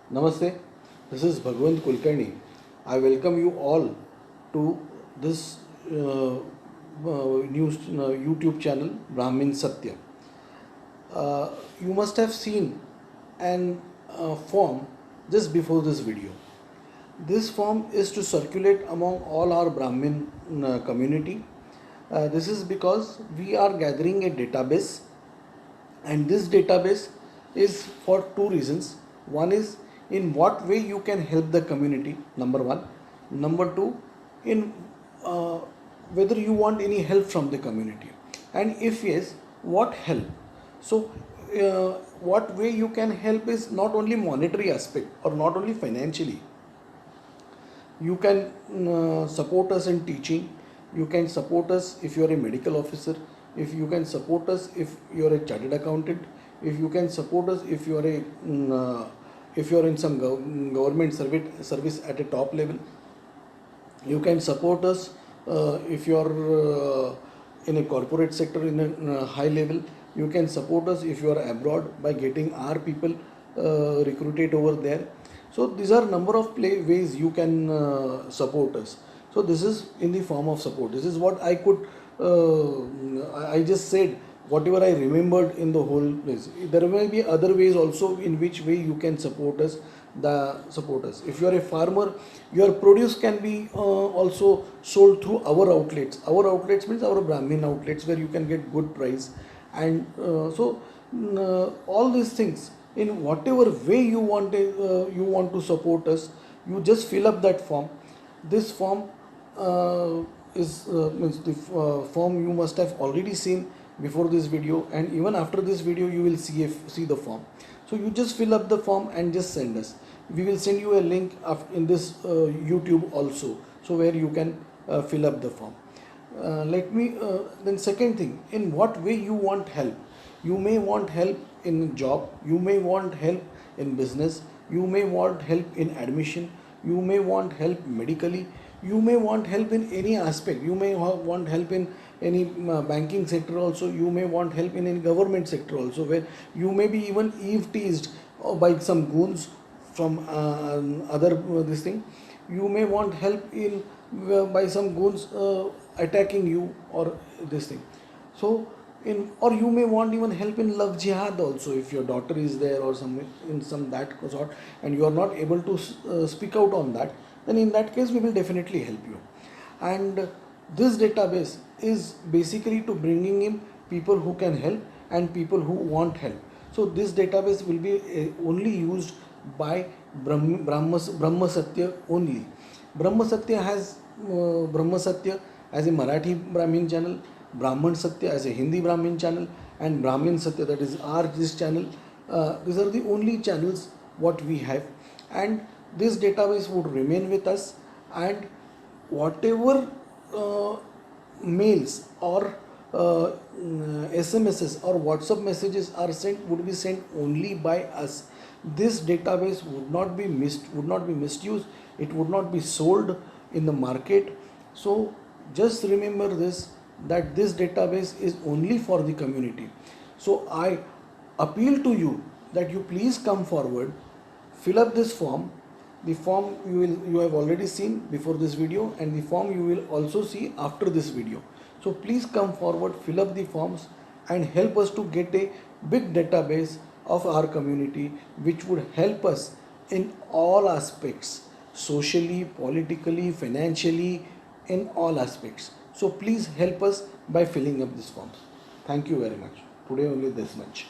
Namaste, this is Bhagwant Kulkarni. I welcome you all to this news YouTube channel Brahmin Satya. You must have seen an form just before this video. This form is to circulate among all our Brahmin community. This is because we are gathering a database, and this database is for two reasons. One is in what way you can help the community, number one. Number two, in uh, whether you want any help from the community, and if yes, what help. So what way you can help is not only monetary aspect or not only financially. You can support us in teaching. You can support us if you are a medical officer. If you can support us if you are a chartered accountant. If you can support us if you are a if you are in some government service at a top level. You can support us if you are in a corporate sector in a high level. You can support us if you are abroad by getting our people recruited over there. So these are number of ways you can support us. So this is in the form of support. This is what I could I just said whatever I remembered in the whole place. There may be other ways also in which way you can support us. If you are a farmer, your produce can be also sold through our outlets. Our outlets means our Brahmin outlets where you can get good price, and all these things in whatever way you want to support us, you just fill up that form. This form is means the form you must have already seen before this video, and even after this video you will see the form. So you just fill up the form and just send us. We will send you a link in this YouTube also, so where you can fill up the form. Let me then second thing, in what way you want help. You may want help in job, you may want help in business, you may want help in admission, you may want help medically, you may want help in any aspect. You may want help in any banking sector also. You may want help in any government sector also, where you may be even eve teased by some goons from other this thing. You may want help in by some goons attacking you or this thing. So in, or you may want even help in love jihad also, if your daughter is there or some in some that sort, and you are not able to speak out on that, then in that case we will definitely help you. And this database is basically to bringing in people who can help and people who want help. So this database will be only used by Brahma Satya only. Brahma Satya has Brahma Satya as a Marathi Brahmin channel, Brahman Satya as a Hindi Brahmin channel, and Brahmin Satya, that is our this channel. These are the only channels what we have, and this database would remain with us, and whatever mails or SMSs or WhatsApp messages are sent would be sent only by us. This database would not be misused. It would not be sold in the market. So just remember this, that this database is only for the community. So I appeal to you that you please come forward, fill up this form. The form you have already seen before this video, and the form you will also see after this video. So please come forward, fill up the forms, and help us to get a big database of our community, which would help us in all aspects, socially, politically, financially, in all aspects. So please help us by filling up these forms. Thank you very much. Today only this much.